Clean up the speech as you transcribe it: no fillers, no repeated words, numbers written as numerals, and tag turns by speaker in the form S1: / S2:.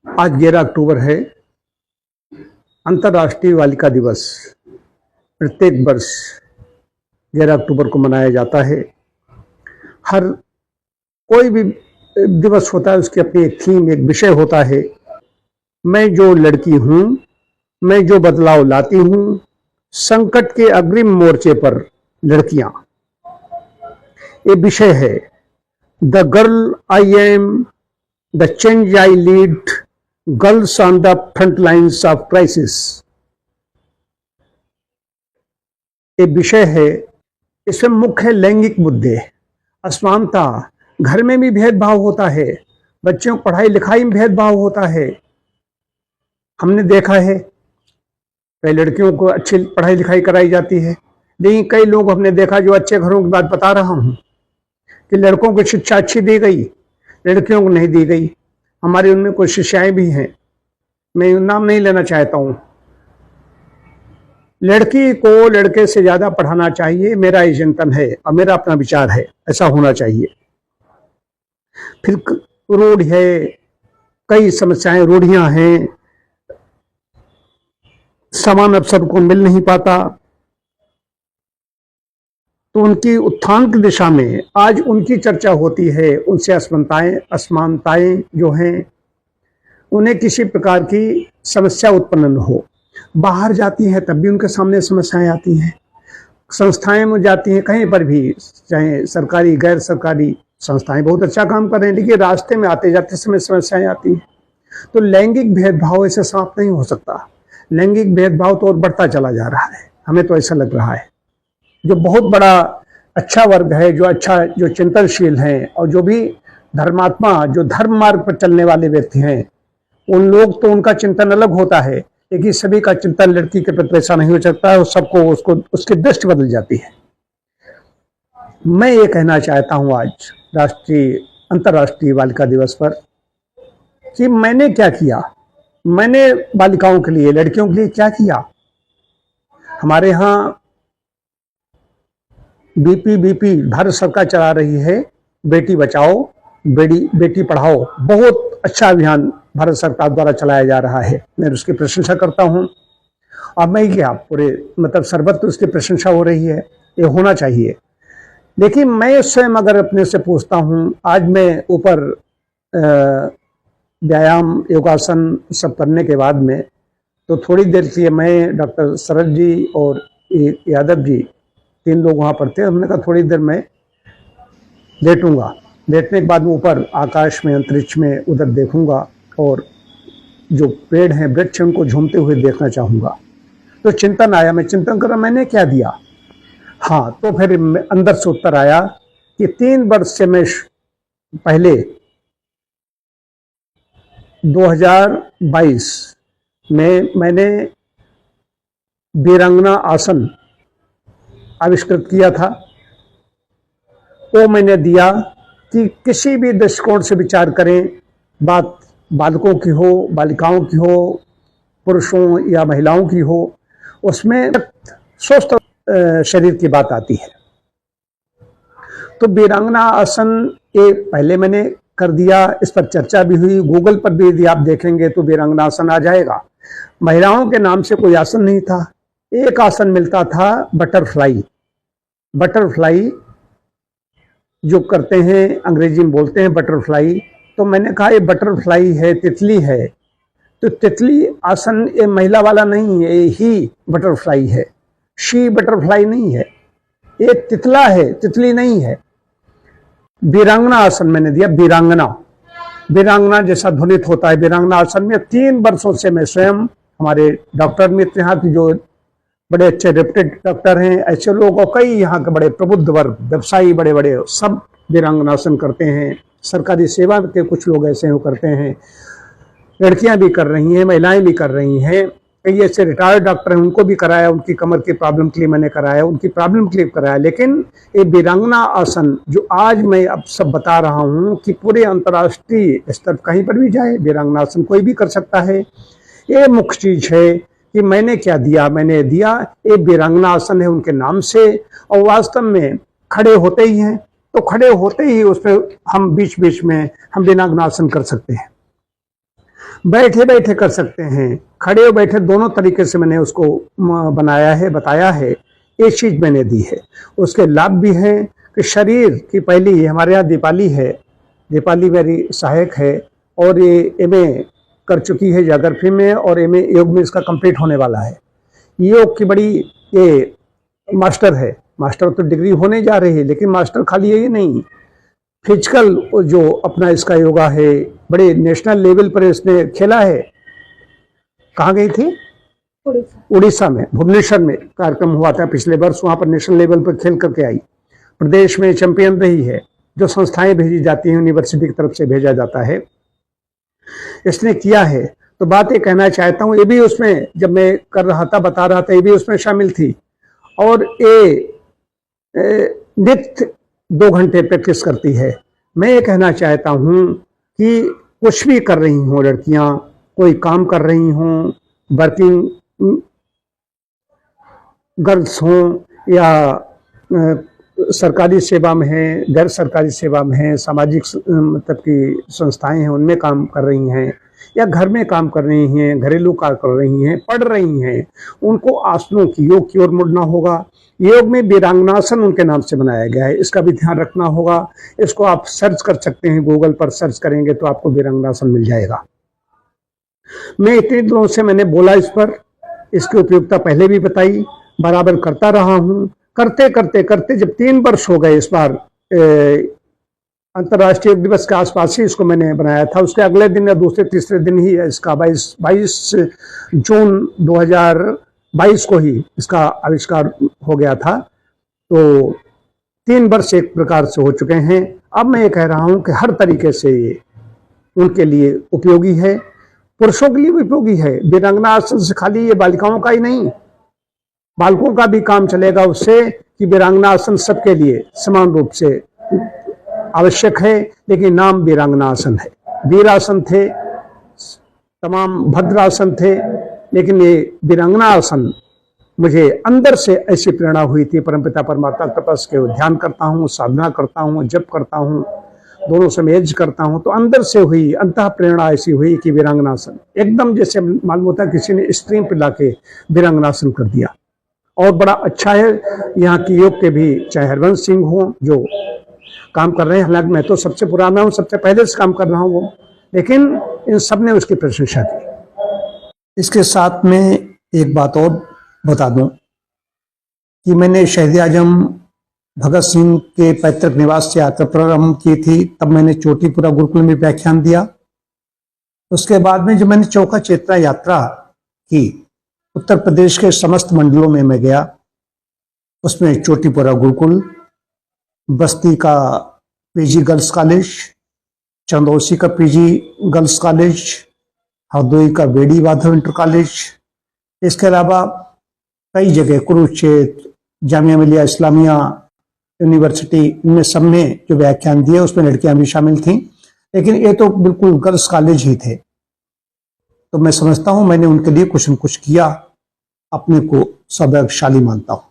S1: आज 11 अक्टूबर है, अंतर्राष्ट्रीय बालिका दिवस। प्रत्येक वर्ष 11 अक्टूबर को मनाया जाता है। हर कोई भी दिवस होता है, उसकी अपनी एक थीम, एक विषय होता है। मैं जो लड़की हूं, मैं जो बदलाव लाती हूं, संकट के अग्रिम मोर्चे पर लड़कियां, ये विषय है। The girl I am, the change I lead, girls on the front lines of crisis. ये विषय है। इसमें मुख्य लैंगिक मुद्दे, असमानता, घर में भी भेदभाव होता है, बच्चों को पढ़ाई लिखाई में भेदभाव होता है। हमने देखा है कई लड़कियों को अच्छी पढ़ाई लिखाई कराई जाती है, लेकिन कई लोग हमने देखा, जो अच्छे घरों की बात बता रहा हूं, कि लड़कों को शिक्षा अच्छी दी गई, लड़कियों को नहीं दी गई। हमारे उनमें कुछ शिष्याएं भी हैं, मैं नाम नहीं लेना चाहता हूं। लड़की को लड़के से ज्यादा पढ़ाना चाहिए, मेरा ये चिंतन है और मेरा अपना विचार है, ऐसा होना चाहिए। फिर रूढ़ है, कई समस्याएं, रूढ़ियां हैं, समान अवसर को मिल नहीं पाता। तो उनकी उत्थान की दिशा में आज उनकी चर्चा होती है। उनसे असमानताएं जो हैं, उन्हें किसी प्रकार की समस्या उत्पन्न न हो। बाहर जाती हैं तब भी उनके सामने समस्याएं आती हैं, संस्थाएं में जाती हैं, कहीं पर भी, चाहे सरकारी गैर सरकारी संस्थाएं बहुत अच्छा काम कर रहे हैं, लेकिन रास्ते में आते जाते समय समस्याएं आती हैं। तो लैंगिक भेदभाव ऐसे समाप्त नहीं हो सकता। लैंगिक भेदभाव तो और बढ़ता चला जा रहा है, हमें तो ऐसा लग रहा है। जो बहुत बड़ा अच्छा वर्ग है, जो चिंतनशील हैं और जो भी धर्मात्मा, जो धर्म मार्ग पर चलने वाले व्यक्ति हैं, उन लोग तो उनका चिंतन अलग होता है, लेकिन सभी का चिंतन लड़की के प्रति ऐसा नहीं हो सकता है, और सबको उसकी दृष्टि बदल जाती है। मैं ये कहना चाहता हूं आज अंतर्राष्ट्रीय बालिका दिवस पर, कि मैंने क्या किया, मैंने बालिकाओं के लिए, लड़कियों के लिए क्या किया। हमारे यहाँ बीपी भारत सरकार चला रही है, बेटी बचाओ बेटी पढ़ाओ, बहुत अच्छा अभियान भारत सरकार द्वारा चलाया जा रहा है। मैं उसकी प्रशंसा करता हूं। और मैं क्या, पूरे सर्वत्र उसकी प्रशंसा हो रही है, ये होना चाहिए। लेकिन मैं स्वयं अगर अपने से पूछता हूं, आज मैं ऊपर व्यायाम, योगासन सब करने के बाद में, तो थोड़ी देर के लिए मैं, डॉक्टर शरद जी और यादव जी, 3 लोग वहां पर थे, हमने कहा थोड़ी देर मैं लेटूंगा। लेटने के बाद में ऊपर आकाश में, अंतरिक्ष में उधर देखूंगा, और जो पेड़ हैं, वृक्ष, उनको झूमते हुए देखना चाहूंगा। तो चिंतन आया, मैं चिंतन कर रहा, मैंने क्या दिया। हाँ, तो फिर अंदर से उत्तर आया कि 3 वर्ष से मैं पहले 2022 में मैंने वीरांगना आसन आविष्कृत किया था। वो मैंने दिया कि किसी भी दृष्टिकोण से विचार करें, बात बालकों की हो, बालिकाओं की हो, पुरुषों या महिलाओं की हो, उसमें स्वस्थ शरीर की बात आती है। तो वीरांगना आसन ये पहले मैंने कर दिया, इस पर चर्चा भी हुई, गूगल पर भी यदि आप देखेंगे तो वीरांगना आसन आ जाएगा। महिलाओं के नाम से कोई आसन नहीं था, एक आसन मिलता था, बटरफ्लाई जो करते हैं, अंग्रेजी में बोलते हैं बटरफ्लाई। तो मैंने कहा ये बटरफ्लाई है, तितली है, तो तितली आसन ये महिला वाला नहीं है, ये ही बटरफ्लाई है, शी बटरफ्लाई नहीं है, ये तितला है, तितली नहीं है। वीरांगना आसन मैंने दिया, वीरांगना जैसा ध्वनित होता है। वीरांगना आसन में 3 वर्षों से मैं स्वयं, हमारे डॉक्टर मित्र यहाँ की जो बड़े अच्छे रेप्यूटेड डॉक्टर हैं, ऐसे लोग, और कई यहाँ के बड़े प्रबुद्ध वर्ग, व्यवसायी बड़े बड़े, सब वीरांगनासन करते हैं। सरकारी सेवा के कुछ लोग ऐसे हो करते हैं, लड़कियां भी कर रही हैं, महिलाएं भी कर रही हैं। कई ऐसे रिटायर्ड डॉक्टर हैं, उनको भी कराया, उनकी कमर की प्रॉब्लम के लिए मैंने कराया, उनकी प्रॉब्लम के लिए कराया। लेकिन ये वीरांगना आसन जो आज मैं अब सब बता रहा हूँ, कि पूरे अंतर्राष्ट्रीय स्तर कहीं पर भी जाए, वीरांगना आसन कोई भी कर सकता है। ये मुख्य चीज है कि मैंने क्या दिया, मैंने दिया ये वीरांगना आसन है उनके नाम से, और वास्तव में खड़े होते ही हैं, तो खड़े होते ही उसमें हम बीच बीच में हम वीरांगना आसन कर सकते हैं। बैठे बैठे कर सकते हैं, खड़े और बैठे दोनों तरीके से मैंने उसको बनाया है, बताया है। एक चीज मैंने दी है, उसके लाभ भी हैं कि शरीर की पहली हमारे यहाँ दीपाली है, दीपाली मेरी सहायक है और ये एमए कर चुकी है ज्योग्राफी में और एमए योग में इसका कंप्लीट होने वाला है। योग की बड़ी ये मास्टर है, मास्टर तो डिग्री होने जा रही है, लेकिन मास्टर खाली यही नहीं, फिजिकल जो अपना इसका योगा है, बड़े नेशनल लेवल पर इसने खेला है। कहाँ गई थी? उड़ीसा में, भुवनेश्वर में कार्यक्रम हुआ था पिछले वर्ष, वहां पर नेशनल लेवल पर खेल करके आई, प्रदेश में चैंपियन रही है। जो संस्थाएं भेजी जाती हैं, यूनिवर्सिटी की तरफ से भेजा जाता है, इसने किया है। तो बात ये कहना चाहता हूँ, ये भी उसमें जब मैं कर रहा था, बता रहा था, ये भी उसमें शामिल थी। और ये नित्य 2 घंटे प्रैक्टिस करती है। मैं ये कहना चाहता हूँ कि कुछ भी कर रही हों लड़कियां, कोई काम कर रही हों, वर्किंग गर्ल्स हों या सरकारी सेवा में हैं, गैर सरकारी सेवा में हैं, सामाजिक मतलब की संस्थाएं हैं उनमें काम कर रही हैं, या घर में काम कर रही हैं, घरेलू कार्य कर रही हैं, पढ़ रही हैं, उनको आसनों की, योग की ओर मुड़ना होगा। योग में वीरांगनासन उनके नाम से बनाया गया है, इसका भी ध्यान रखना होगा। इसको आप सर्च कर सकते हैं, गूगल पर सर्च करेंगे तो आपको वीरांगनासन मिल जाएगा। मैं इतने दिनों से मैंने बोला इस पर, इसकी उपयोगिता पहले भी बताई, बराबर करता रहा हूं। करते करते करते जब 3 वर्ष हो गए, इस बार अंतर्राष्ट्रीय योग दिवस के आसपास ही इसको मैंने बनाया था, उसके अगले दिन या दूसरे तीसरे दिन ही इसका 22 जून 2022 को ही इसका आविष्कार हो गया था। तो 3 वर्ष एक प्रकार से हो चुके हैं। अब मैं ये कह रहा हूं कि हर तरीके से ये उनके लिए उपयोगी है, पुरुषों के लिए भी उपयोगी है। वीरांगना आसन से खाली ये बालिकाओं का ही नहीं, बालकों का भी काम चलेगा उससे, कि वीरांगना आसन सबके लिए समान रूप से आवश्यक है। लेकिन नाम वीरांगना आसन है, वीरासन थे तमाम, भद्रासन थे, लेकिन ये वीरांगना आसन मुझे अंदर से ऐसी प्रेरणा हुई थी। परमपिता परमात्मा तपस के ध्यान करता हूँ, साधना करता हूँ, जप करता हूँ, दोनों से मेज करता हूँ, तो अंदर से हुई अंतः प्रेरणा ऐसी हुई कि वीरांगनासन एकदम जैसे मालूम होता है किसी ने स्ट्रीम पे लाके वीरांगनासन कर दिया। और बड़ा अच्छा है, यहाँ की योग के भी, चाहे हरवंश सिंह हो जो काम कर रहे हैं, हालांकि मैं तो सबसे पुराना हूँ, सबसे पहले से काम कर रहा हूँ वो, लेकिन इन सब ने उसकी प्रशंसा की। इसके साथ में एक बात और बता दूं कि मैंने शहीद आजम भगत सिंह के पैतृक निवास से यात्रा प्रारंभ की थी, तब मैंने चोटीपुरा गुरुकुल में व्याख्यान दिया। उसके बाद में जब मैंने चौका चेतना यात्रा की, उत्तर प्रदेश के समस्त मंडलों में मैं गया, उसमें चोटीपुरा गुरुकुल, बस्ती का पीजी गर्ल्स कॉलेज, चंदौसी का पीजी गर्ल्स कॉलेज, हरदोई का बेड़ी माधव इंटर कॉलेज, इसके अलावा कई जगह, कुरुक्षेत्र, जामिया मिलिया इस्लामिया यूनिवर्सिटी, इनमें सब में जो व्याख्यान दिए उसमें लड़कियां भी शामिल थीं, लेकिन ये तो बिल्कुल गर्ल्स कॉलेज ही थे। तो मैं समझता हूं मैंने उनके लिए कुछ न कुछ किया, अपने को सौभाग्यशाली मानता हूं।